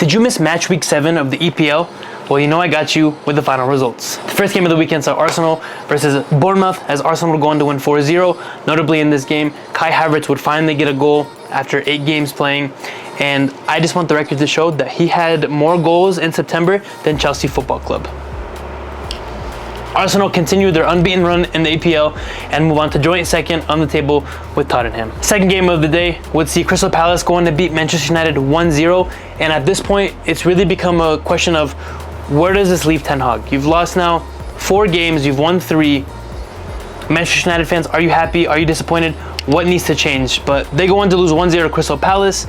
Did you miss match week 7 of the EPL? Well, you know I got you with the final results. The first game of the weekend saw Arsenal versus Bournemouth, as Arsenal would go on to win 4-0. Notably in this game, Kai Havertz would finally get a goal after 8 games playing. And I just want the record to show that he had more goals in September than Chelsea Football Club. Arsenal continue their unbeaten run in the EPL and move on to joint second on the table with Tottenham. Second game of the day would see Crystal Palace go on to beat Manchester United 1-0. And at this point, it's really become a question of where does this leave Ten Hag? You've lost now 4 games, you've won 3. Manchester United fans, are you happy? Are you disappointed? What needs to change? But they go on to lose 1-0 to Crystal Palace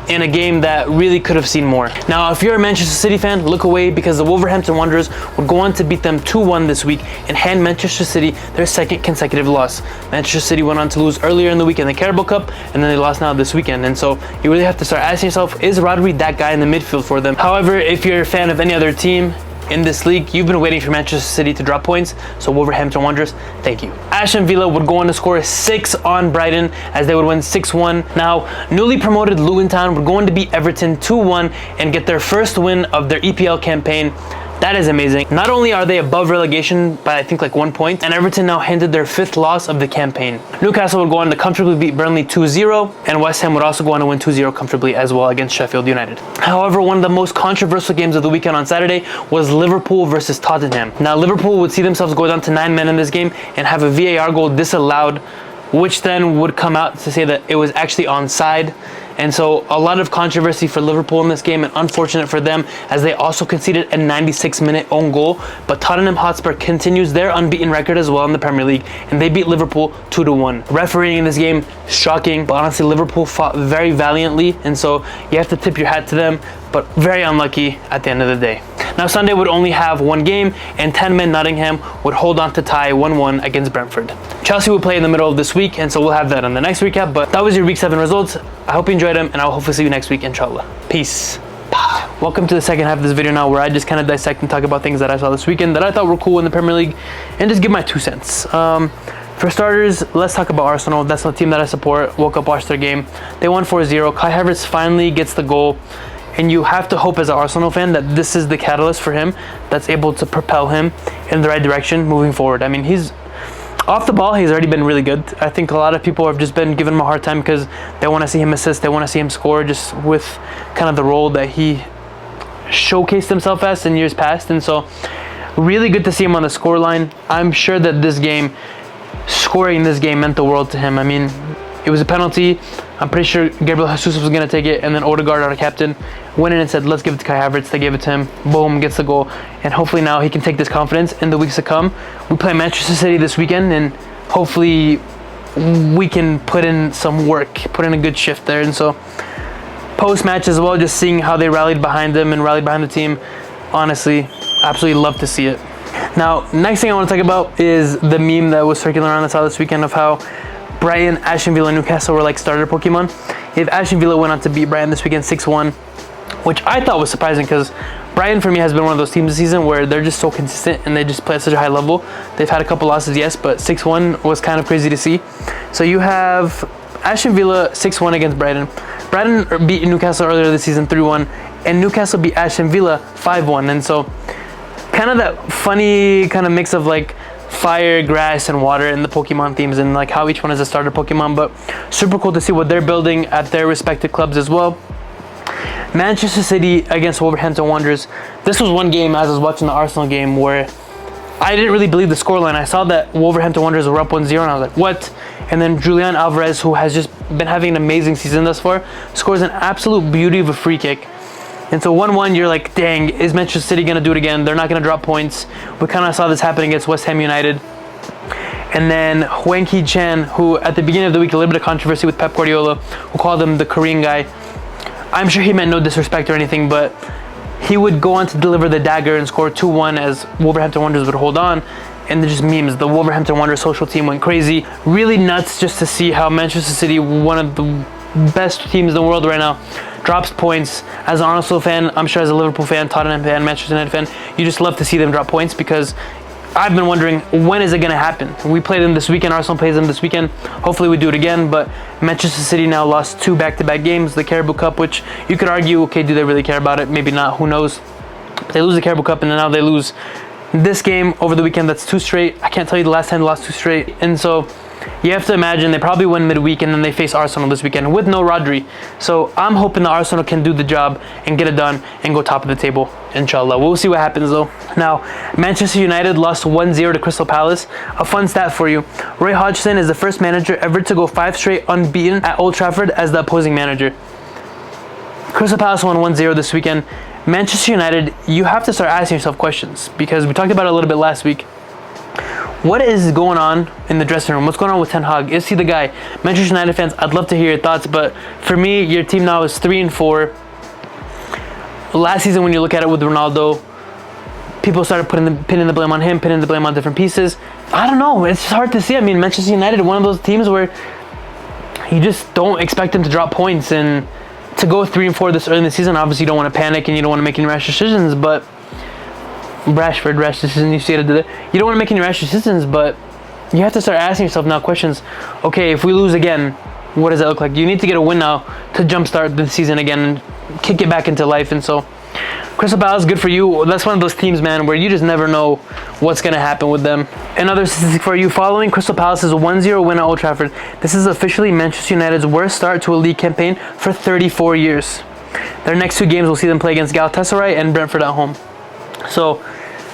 in a game that really could have seen more. Now, if you're a Manchester City fan, look away, because the Wolverhampton Wanderers would go on to beat them 2-1 this week and hand Manchester City their second consecutive loss. Manchester City went on to lose earlier in the week in the Carabao Cup, and then they lost now this weekend. And so you really have to start asking yourself, is Rodri that guy in the midfield for them? However, if you're a fan of any other team in this league, you've been waiting for Manchester City to drop points, so Wolverhampton Wanderers, thank you. Aston Villa would go on to score 6 on Brighton as they would win 6-1. Now, newly promoted Luton Town would go on to beat Everton 2-1 and get their first win of their EPL campaign. That is amazing. Not only are they above relegation by I think like 1 point, and Everton now handed their 5th loss of the campaign. Newcastle would go on to comfortably beat Burnley 2-0, and West Ham would also go on to win 2-0 comfortably as well against Sheffield United. However, one of the most controversial games of the weekend on Saturday was Liverpool versus Tottenham. Now, Liverpool would see themselves go down to 9 men in this game and have a VAR goal disallowed, which then would come out to say that it was actually onside. And so a lot of controversy for Liverpool in this game, and unfortunate for them as they also conceded a 96-minute own goal. But Tottenham Hotspur continues their unbeaten record as well in the Premier League, and they beat Liverpool 2-1. Refereeing in this game, shocking, but honestly Liverpool fought very valiantly, and so you have to tip your hat to them, but very unlucky at the end of the day. Now, Sunday would only have 1 game, and 10-man Nottingham would hold on to tie 1-1 against Brentford. Chelsea will play in the middle of this week, and so we'll have that on the next recap. But that was your Week 7 results. I hope you enjoyed them, and I'll hopefully see you next week, inshallah. Peace. Welcome to the second half of this video now, where I just kind of dissect and talk about things that I saw this weekend that I thought were cool in the Premier League, and just give my 2 cents. For starters, let's talk about Arsenal. That's the team that I support. Woke up, watched their game. They won 4-0. Kai Havertz finally gets the goal. And you have to hope as an Arsenal fan that this is the catalyst for him that's able to propel him in the right direction moving forward. I mean, he's off the ball, he's already been really good. I think a lot of people have just been giving him a hard time because they want to see him assist, they want to see him score, just with kind of the role that he showcased himself as in years past. And so really good to see him on the scoreline. I'm sure that scoring this game meant the world to him. I mean, it was a penalty. I'm pretty sure Gabriel Jesus was going to take it, and then Odegaard, our captain, went in and said, let's give it to Kai Havertz. They gave it to him. Boom, gets the goal. And hopefully now he can take this confidence in the weeks to come. We play Manchester City this weekend, and hopefully we can put in some work, put in a good shift there. And so post-match as well, just seeing how they rallied behind them and rallied behind the team, honestly, absolutely love to see it. Now, next thing I want to talk about is the meme that was circulating around this weekend of how Brighton, Aston Villa, and Newcastle were like starter Pokemon. If Aston Villa went on to beat Brighton this weekend 6-1, which I thought was surprising because Brighton for me has been one of those teams this season where they're just so consistent and they just play at such a high level. They've had a couple losses, yes, but 6-1 was kind of crazy to see. So you have Aston Villa 6-1 against Brighton. Brighton beat Newcastle earlier this season 3-1, and Newcastle beat Aston Villa 5-1. And so kind of that funny kind of mix of like fire, grass, and water in the Pokemon themes, and like how each one is a starter Pokemon. But super cool to see what they're building at their respective clubs as well. Manchester City against Wolverhampton Wanderers. This was one game as I was watching the Arsenal game where I didn't really believe the scoreline. I saw that Wolverhampton Wanderers were up 1-0 and I was like, what? And then Julian Alvarez, who has just been having an amazing season thus far, scores an absolute beauty of a free kick. And so 1-1, you're like, dang, is Manchester City going to do it again? They're not going to drop points. We kind of saw this happen against West Ham United. And then Hwang Hee-chan, who at the beginning of the week, a little bit of controversy with Pep Guardiola, who called him the Korean guy. I'm sure he meant no disrespect or anything, but he would go on to deliver the dagger and score 2-1 as Wolverhampton Wanderers would hold on. And they're just memes. The Wolverhampton Wanderers social team went crazy. Really nuts just to see how Manchester City, one of the best teams in the world right now, drops points. As an Arsenal fan, I'm sure as a Liverpool fan, Tottenham fan, Manchester United fan, you just love to see them drop points because I've been wondering, when is it going to happen? We played them this weekend. Arsenal plays them this weekend. Hopefully we do it again. But Manchester City now lost 2 back-to-back games. The Carabao Cup, which you could argue, okay, do they really care about it? Maybe not. Who knows? They lose the Carabao Cup, and then now they lose this game over the weekend. That's 2 straight. I can't tell you the last time they lost 2 straight. And so you have to imagine they probably win midweek, and then they face Arsenal this weekend with no Rodri. So I'm hoping that Arsenal can do the job and get it done and go top of the table, inshallah. We'll see what happens though. Now, Manchester United lost 1-0 to Crystal Palace. A fun stat for you. Roy Hodgson is the first manager ever to go 5 straight unbeaten at Old Trafford as the opposing manager. Crystal Palace won 1-0 this weekend. Manchester United, you have to start asking yourself questions, because we talked about it a little bit last week. What is going on in the dressing room? What's going on with Ten Hag? Is he the guy? Manchester United fans, I'd love to hear your thoughts, but for me, your team now is 3-4. Last season, when you look at it with Ronaldo, people started pinning the blame on him, pinning the blame on different pieces. I don't know. It's just hard to see. I mean, Manchester United, one of those teams where you just don't expect them to drop points, and to go 3-4 this early in the season, obviously you don't want to panic and you don't want to make any rash decisions, but rash decision, you stated it. You don't want to make any rash decisions, but you have to start asking yourself now questions. Okay, if we lose again, what does that look like? You need to get a win now to jumpstart the season again and kick it back into life. And so, Crystal Palace, good for you. That's one of those teams, man, where you just never know what's going to happen with them. Another statistic for you: following Crystal Palace's 1-0 win at Old Trafford, this is officially Manchester United's worst start to a league campaign for 34 years. Their next 2 games will see them play against Galatasaray and Brentford at home. So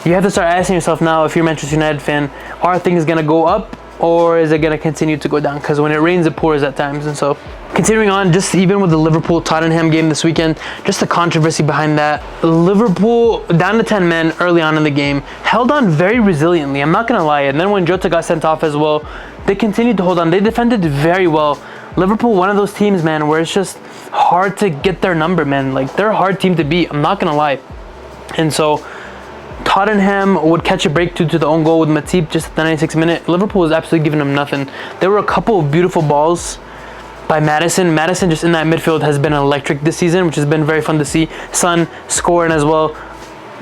you have to start asking yourself now, if you're a Manchester United fan, are things going to go up or is it going to continue to go down? Because when it rains, it pours at times. And so continuing on, just even with the Liverpool-Tottenham game this weekend, just the controversy behind that. Liverpool, down to 10 men early on in the game, held on very resiliently, I'm not going to lie. And then when Jota got sent off as well, they continued to hold on. They defended very well. Liverpool, one of those teams, man, where it's just hard to get their number, man. Like, they're a hard team to beat, I'm not going to lie. And so Tottenham would catch a break due to the own goal with Matip just at the 96th minute. Liverpool was absolutely giving them nothing. There were a couple of beautiful balls by Maddison. Maddison just in that midfield has been electric this season, which has been very fun to see. Son scoring as well.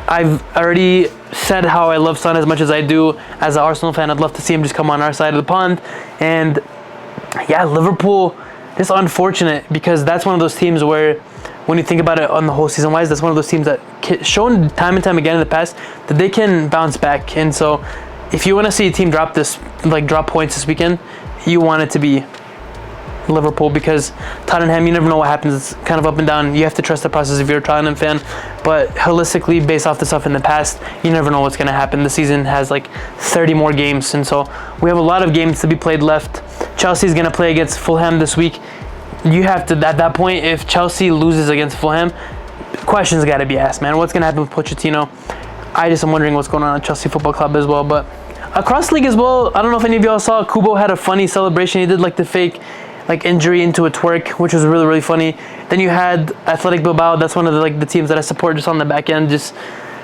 I've already said how I love Son as much as I do. As an Arsenal fan, I'd love to see him just come on our side of the pond. And yeah, Liverpool, just unfortunate, because that's one of those teams where, when you think about it on the whole season wise, that's one of those teams that shown time and time again in the past that they can bounce back. And so if you want to see a team drop points this weekend, you want it to be Liverpool, because Tottenham, you never know what happens. It's kind of up and down. You have to trust the process if you're a Tottenham fan, but holistically, based off the stuff in the past, you never know what's going to happen. The season has like 30 more games, and so we have a lot of games to be played left. Chelsea's going to play against Fulham this week. You have to, at that point, if Chelsea loses against Fulham, questions got to be asked, man. What's going to happen with Pochettino? I just am wondering what's going on at Chelsea Football Club as well. But across the league as well, I don't know if any of y'all saw, Kubo had a funny celebration. He did like the fake injury into a twerk, which was really, really funny. Then you had Athletic Bilbao. That's one of the teams that I support just on the back end. Just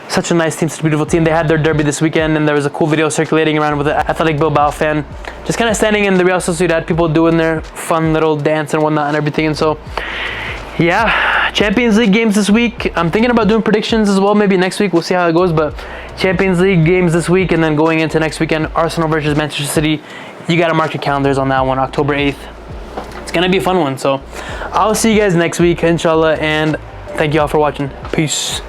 such a nice team, such a beautiful team. They had their derby this weekend, and there was a cool video circulating around with an Athletic Bilbao fan just kind of standing in the Real Sociedad, people doing their fun little dance and whatnot and everything. And so, yeah, Champions League games this week. I'm thinking about doing predictions as well, maybe next week. We'll see how it goes. But Champions League games this week, and then going into next weekend, Arsenal versus Manchester City. You got to mark your calendars on that one, October 8th. It's going to be a fun one. So I'll see you guys next week, inshallah, and thank you all for watching. Peace.